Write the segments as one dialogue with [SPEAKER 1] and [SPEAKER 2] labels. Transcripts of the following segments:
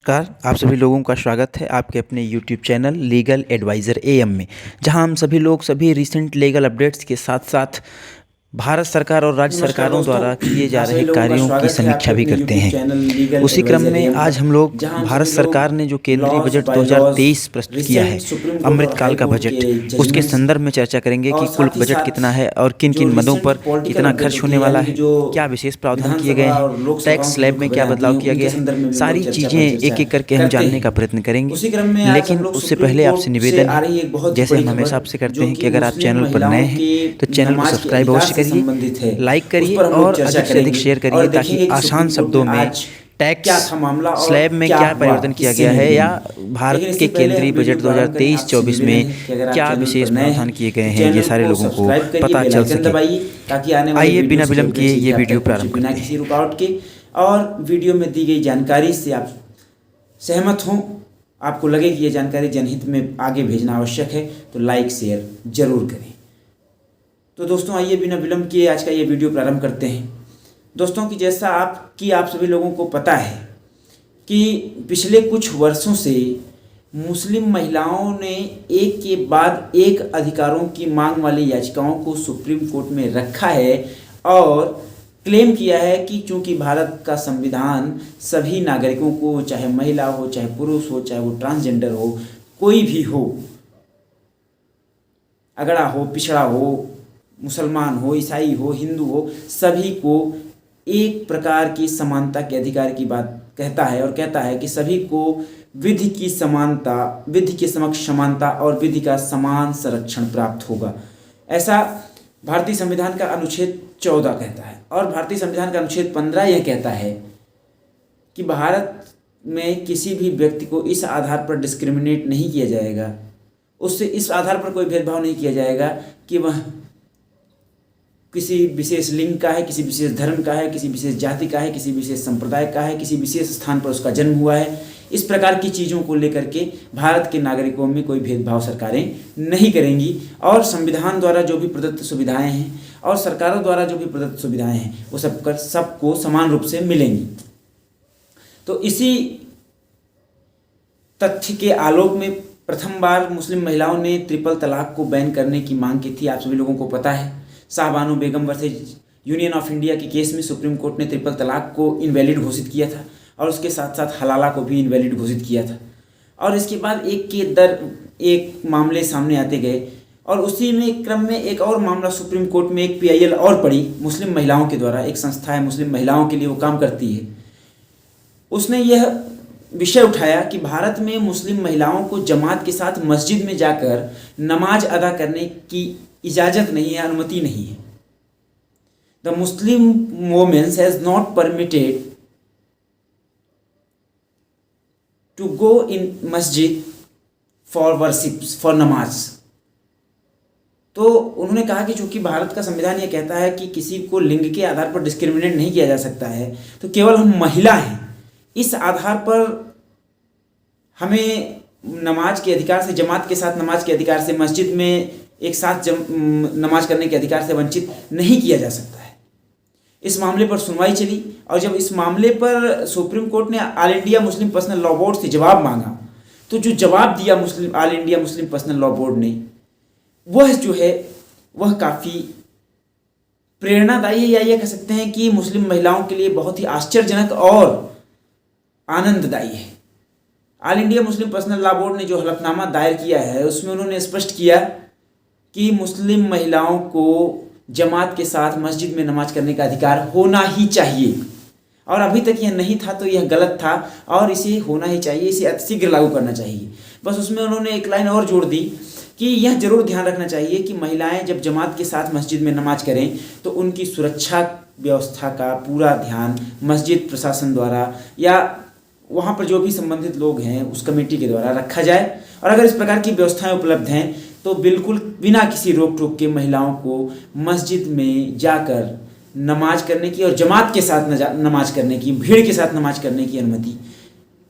[SPEAKER 1] नमस्कार। आप सभी लोगों का स्वागत है आपके अपने YouTube channel legal adviser AM में, जहां हम सभी लोग सभी रिसेंट लीगल अपडेट्स के साथ साथ भारत सरकार और राज्य
[SPEAKER 2] नमस्कार
[SPEAKER 1] सरकारों
[SPEAKER 2] दोस्तों।
[SPEAKER 1] द्वारा किए जा
[SPEAKER 2] आप सभी
[SPEAKER 1] रहे
[SPEAKER 2] लोगों का
[SPEAKER 1] कार्यों की
[SPEAKER 2] स्वागत है
[SPEAKER 1] समीक्षा
[SPEAKER 2] आपके
[SPEAKER 1] भी
[SPEAKER 2] अपने
[SPEAKER 1] करते
[SPEAKER 2] यूट्यूब
[SPEAKER 1] हैं।
[SPEAKER 2] चैनल लीगल
[SPEAKER 1] उसी क्रम
[SPEAKER 2] एडवाइजर
[SPEAKER 1] में
[SPEAKER 2] एम पर,
[SPEAKER 1] आज हम लोग
[SPEAKER 2] जहां हम
[SPEAKER 1] भारत
[SPEAKER 2] सभी लोग
[SPEAKER 1] सरकार ने जो केंद्रीय
[SPEAKER 2] लॉस
[SPEAKER 1] बजट
[SPEAKER 2] बायलॉज
[SPEAKER 1] 2023 प्रस्तुत किया
[SPEAKER 2] रिसेंट
[SPEAKER 1] है,
[SPEAKER 2] सुप्रीम कोर्ट और
[SPEAKER 1] अमृतकाल
[SPEAKER 2] हाई
[SPEAKER 1] का
[SPEAKER 2] कोर्ट
[SPEAKER 1] बजट,
[SPEAKER 2] के
[SPEAKER 1] उसके
[SPEAKER 2] जजमेंट्स
[SPEAKER 1] संदर्भ में चर्चा करेंगे
[SPEAKER 2] और
[SPEAKER 1] कि कुल
[SPEAKER 2] साथ ही
[SPEAKER 1] बजट
[SPEAKER 2] साथ
[SPEAKER 1] कितना है और किन
[SPEAKER 2] जो
[SPEAKER 1] किन मदों
[SPEAKER 2] रिसेंट
[SPEAKER 1] पर
[SPEAKER 2] पॉलिटिकल
[SPEAKER 1] कितना
[SPEAKER 2] अपडेट
[SPEAKER 1] खर्च
[SPEAKER 2] होती
[SPEAKER 1] होने
[SPEAKER 2] है,
[SPEAKER 1] वाला
[SPEAKER 2] यानी कि
[SPEAKER 1] है,
[SPEAKER 2] जो
[SPEAKER 1] क्या विशेष प्रावधान किए गए
[SPEAKER 2] विधानसभा
[SPEAKER 1] हैं,
[SPEAKER 2] और लोकसभाओं
[SPEAKER 1] टैक्स
[SPEAKER 2] की जो
[SPEAKER 1] स्लैब में
[SPEAKER 2] खबरें
[SPEAKER 1] क्या
[SPEAKER 2] आती
[SPEAKER 1] बदलाव
[SPEAKER 2] हैं
[SPEAKER 1] किया
[SPEAKER 2] उनके
[SPEAKER 1] गया है।
[SPEAKER 2] संदर्भ में भी हम लोग
[SPEAKER 1] सारी
[SPEAKER 2] चर्चा
[SPEAKER 1] चीज़ें
[SPEAKER 2] पर
[SPEAKER 1] एक
[SPEAKER 2] चर्चा
[SPEAKER 1] एक करके हम
[SPEAKER 2] करते
[SPEAKER 1] जानने का
[SPEAKER 2] हैं।
[SPEAKER 1] प्रयत्न करेंगे।
[SPEAKER 2] उसी क्रम में आज हम
[SPEAKER 1] लेकिन
[SPEAKER 2] लोग
[SPEAKER 1] उससे
[SPEAKER 2] सुप्रीम
[SPEAKER 1] पहले आपसे
[SPEAKER 2] कोर्ट से
[SPEAKER 1] निवेदन
[SPEAKER 2] आ
[SPEAKER 1] है,
[SPEAKER 2] रही एक बहुत ही
[SPEAKER 1] जैसे
[SPEAKER 2] बड़ी
[SPEAKER 1] हम हमेशा
[SPEAKER 2] खबर,
[SPEAKER 1] आपसे करते
[SPEAKER 2] जो
[SPEAKER 1] हैं
[SPEAKER 2] कि
[SPEAKER 1] कि अगर आप
[SPEAKER 2] मुस्लिम
[SPEAKER 1] चैनल पर नए
[SPEAKER 2] महिलाओं
[SPEAKER 1] हैं
[SPEAKER 2] के
[SPEAKER 1] तो चैनल को
[SPEAKER 2] नमाज के
[SPEAKER 1] सब्सक्राइब
[SPEAKER 2] अधिकार
[SPEAKER 1] अवश्य
[SPEAKER 2] से
[SPEAKER 1] करिए,
[SPEAKER 2] संबंधित है।
[SPEAKER 1] लाइक
[SPEAKER 2] उस
[SPEAKER 1] करिए
[SPEAKER 2] पर हम लोग
[SPEAKER 1] और
[SPEAKER 2] चर्चा
[SPEAKER 1] अधिक से अधिक
[SPEAKER 2] करेंगे
[SPEAKER 1] शेयर
[SPEAKER 2] और
[SPEAKER 1] करिए, ताकि
[SPEAKER 2] देखेंगे कि
[SPEAKER 1] आसान
[SPEAKER 2] सुप्रीम कोर्ट में
[SPEAKER 1] शब्दों में
[SPEAKER 2] आज
[SPEAKER 1] टैक्स
[SPEAKER 2] क्या था मामला और
[SPEAKER 1] स्लैब में
[SPEAKER 2] क्या
[SPEAKER 1] क्या
[SPEAKER 2] हुआ,
[SPEAKER 1] परिवर्तन किया
[SPEAKER 2] किससे
[SPEAKER 1] गया है, या
[SPEAKER 2] निवेदन है। लेकिन
[SPEAKER 1] भारत
[SPEAKER 2] इससे
[SPEAKER 1] के
[SPEAKER 2] पहले
[SPEAKER 1] केंद्रीय
[SPEAKER 2] हम वीडियो
[SPEAKER 1] बजट
[SPEAKER 2] प्रारंभ करें, आपसे
[SPEAKER 1] 2023-24
[SPEAKER 2] निवेदन
[SPEAKER 1] में
[SPEAKER 2] है कि अगर आप
[SPEAKER 1] क्या
[SPEAKER 2] चैनल पर
[SPEAKER 1] विशेष
[SPEAKER 2] नए
[SPEAKER 1] प्रावधान
[SPEAKER 2] हैं
[SPEAKER 1] किए गए
[SPEAKER 2] तो
[SPEAKER 1] हैं, ये
[SPEAKER 2] चैनल
[SPEAKER 1] सारे
[SPEAKER 2] को
[SPEAKER 1] लोगों को
[SPEAKER 2] सब्सक्राइब करिए,
[SPEAKER 1] पता
[SPEAKER 2] बेल
[SPEAKER 1] चल
[SPEAKER 2] आइकन
[SPEAKER 1] सके।
[SPEAKER 2] दबाइए, ताकि आने वाले
[SPEAKER 1] आइए बिना
[SPEAKER 2] वीडियोस के
[SPEAKER 1] विलंब
[SPEAKER 2] अपडेट
[SPEAKER 1] किए
[SPEAKER 2] सीधे
[SPEAKER 1] ये
[SPEAKER 2] आप
[SPEAKER 1] वीडियो
[SPEAKER 2] तक पहुंचे
[SPEAKER 1] प्रारंभ
[SPEAKER 2] बिना
[SPEAKER 1] करते हैं।
[SPEAKER 2] किसी रुकावट के। और वीडियो में दी गई जानकारी से आप सहमत हों, आपको लगे कि ये जानकारी जनहित में आगे भेजना आवश्यक है, तो लाइक शेयर जरूर करें। तो दोस्तों आइए बिना विलंब किए आज का ये वीडियो प्रारंभ करते हैं। दोस्तों की जैसा आप सभी लोगों को पता है कि पिछले कुछ वर्षों से मुस्लिम महिलाओं ने एक के बाद एक अधिकारों की मांग वाली याचिकाओं को सुप्रीम कोर्ट में रखा है और क्लेम किया है कि चूंकि भारत का संविधान सभी नागरिकों को, चाहे महिला हो, चाहे पुरुष हो, चाहे वो ट्रांसजेंडर हो, कोई भी हो, अगड़ा हो, पिछड़ा हो, मुसलमान हो, ईसाई हो, हिंदू हो, सभी को एक प्रकार की समानता के अधिकार की बात कहता है और कहता है कि सभी को विधि की समानता, विधि के समक्ष समानता और विधि का समान संरक्षण प्राप्त होगा। ऐसा भारतीय संविधान का अनुच्छेद 14 कहता है और भारतीय संविधान का अनुच्छेद 15 यह कहता है कि भारत में किसी भी व्यक्ति को इस आधार पर डिस्क्रिमिनेट नहीं किया जाएगा, उससे इस आधार पर कोई भेदभाव नहीं किया जाएगा कि वह किसी विशेष लिंग का है, किसी विशेष धर्म का है, किसी विशेष जाति का है, किसी विशेष संप्रदाय का है, किसी विशेष स्थान पर उसका जन्म हुआ है। इस प्रकार की चीज़ों को लेकर के भारत के नागरिकों में कोई भेदभाव सरकारें नहीं करेंगी और संविधान द्वारा जो भी प्रदत्त सुविधाएं हैं और सरकारों द्वारा जो भी प्रदत्त सुविधाएं हैं वो सबको समान रूप से मिलेंगी। तो इसी तथ्य के आलोक में प्रथम बार मुस्लिम महिलाओं ने ट्रिपल तलाक को बैन करने की मांग की थी। आप सभी लोगों को पता है, शाहबानो बेगम वर्सेज यूनियन ऑफ इंडिया के केस में सुप्रीम कोर्ट ने ट्रिपल तलाक को इनवैलिड घोषित किया था और उसके साथ साथ हलाला को भी इनवैलिड घोषित किया था। और इसके बाद एक के दर एक मामले सामने आते गए और उसी में क्रम में एक और मामला सुप्रीम कोर्ट में एक PIL और पड़ी मुस्लिम महिलाओं के द्वारा। एक संस्था है मुस्लिम महिलाओं के लिए, वो काम करती है। उसने यह विषय उठाया कि भारत में मुस्लिम महिलाओं को जमात के साथ मस्जिद में जाकर नमाज अदा करने की इजाज़त नहीं है, अनुमति नहीं है। The Muslim womens has not permitted to go in masjid for worship, for नमाज। तो उन्होंने कहा कि चूंकि भारत का संविधान ये कहता है कि किसी को लिंग के आधार पर डिस्क्रिमिनेट नहीं किया जा सकता है, तो केवल हम महिला हैं, इस आधार पर हमें नमाज के अधिकार से, जमात के साथ नमाज के अधिकार से, मस्जिद में एक साथ नमाज करने के अधिकार से वंचित नहीं किया जा सकता है। इस मामले पर सुनवाई चली और जब इस मामले पर सुप्रीम कोर्ट ने all India Muslim personal law board से जवाब मांगा, तो जो जवाब दिया all India Muslim personal law board ने, वह जो है वह काफ़ी प्रेरणादायी, या ये कह सकते हैं कि मुस्लिम महिलाओं के लिए बहुत ही आश्चर्यजनक और आनंददायी है। All India Muslim personal law board ने जो हलफनामा दायर किया है उसमें उन्होंने स्पष्ट किया कि मुस्लिम महिलाओं को जमात के साथ मस्जिद में नमाज करने का अधिकार होना ही चाहिए और अभी तक यह नहीं था तो यह गलत था और इसे होना ही चाहिए, इसे अतिशीघ्र लागू करना चाहिए। बस उसमें उन्होंने एक लाइन और जोड़ दी कि यह जरूर ध्यान रखना चाहिए कि महिलाएं जब जमात के साथ मस्जिद में नमाज करें तो उनकी सुरक्षा व्यवस्था का पूरा ध्यान मस्जिद प्रशासन द्वारा या वहाँ पर जो भी संबंधित लोग हैं उस कमेटी के द्वारा रखा जाए। और अगर इस प्रकार की व्यवस्थाएं उपलब्ध हैं तो बिल्कुल बिना किसी रोक टोक के महिलाओं को मस्जिद में जाकर नमाज करने की और जमात के साथ नमाज करने की, भीड़ के साथ नमाज करने की अनुमति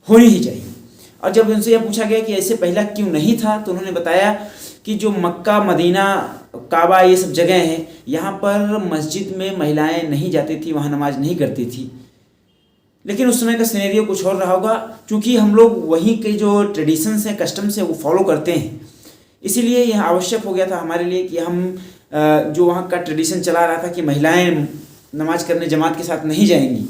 [SPEAKER 2] होनी ही चाहिए। और जब उनसे यह पूछा गया कि ऐसे पहला क्यों नहीं था, तो उन्होंने बताया कि जो मक्का, मदीना, काबा, ये सब जगह हैं, यहाँ पर मस्जिद में महिलाएं नहीं जाती थी, वहाँ नमाज नहीं करती थी, लेकिन उस समय का सिनेरियो कुछ और रहा होगा, क्योंकि हम लोग वहीं के जो ट्रेडिशंस हैं, कस्टम्स हैं, वो फॉलो करते हैं। इसीलिए यह आवश्यक हो गया था हमारे लिए कि हम जो वहाँ का ट्रेडिशन चला रहा था कि महिलाएं नमाज करने जमात के साथ नहीं जाएंगी,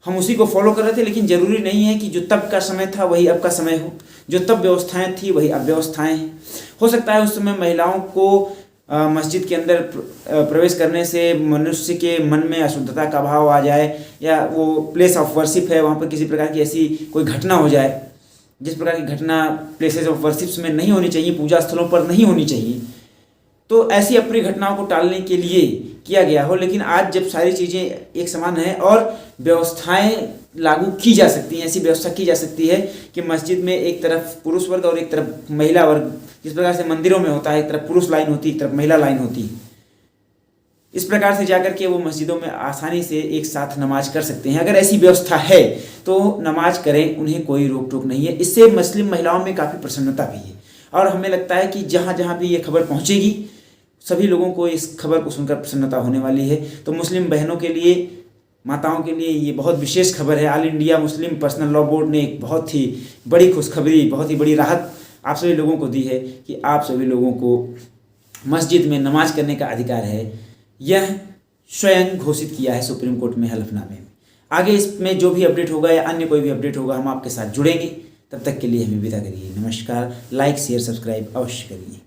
[SPEAKER 2] हम उसी को फॉलो कर रहे थे। लेकिन ज़रूरी नहीं है कि जो तब का समय था वही अब का समय हो, जो तब व्यवस्थाएं थी वही अब व्यवस्थाएं हैं। हो सकता है उस समय महिलाओं को मस्जिद के अंदर प्रवेश करने से मनुष्य के मन में अशुद्धता का भाव आ जाए, या वो प्लेस ऑफ वर्शिप है, वहाँ पर किसी प्रकार की ऐसी कोई घटना हो जाए जिस प्रकार की घटना प्लेसेस ऑफ वर्शिप्स में नहीं होनी चाहिए, पूजा स्थलों पर नहीं होनी चाहिए। तो ऐसी अप्रिय घटनाओं को टालने के लिए किया गया हो। लेकिन आज जब सारी चीज़ें एक समान हैं और व्यवस्थाएं लागू की जा सकती हैं, ऐसी व्यवस्था की जा सकती है कि मस्जिद में एक तरफ पुरुष वर्ग और एक तरफ महिला वर्ग, जिस प्रकार से मंदिरों में होता है, एक तरफ पुरुष लाइन होती है, एक तरफ महिला लाइन होती है, इस प्रकार से जाकर के वो मस्जिदों में आसानी से एक साथ नमाज कर सकते हैं। अगर ऐसी व्यवस्था है तो नमाज करें, उन्हें कोई रोक टोक नहीं है। इससे मुस्लिम महिलाओं में काफ़ी प्रसन्नता भी है और हमें लगता है कि जहाँ जहाँ भी ये खबर पहुँचेगी सभी लोगों को इस खबर को सुनकर प्रसन्नता होने वाली है। तो मुस्लिम बहनों के लिए, माताओं के लिए ये बहुत विशेष खबर है। All India Muslim personal law board ने एक बहुत ही बड़ी खुशखबरी, बहुत ही बड़ी राहत आप सभी लोगों को दी है कि आप सभी लोगों को मस्जिद में नमाज करने का अधिकार है। यह स्वयं घोषित किया है सुप्रीम कोर्ट में हलफनामे में। आगे इसमें जो भी अपडेट होगा या अन्य कोई भी अपडेट होगा हम आपके साथ जुड़ेंगे। तब तक के लिए हमें विदा करिए। नमस्कार। लाइक शेयर सब्सक्राइब अवश्य करिए।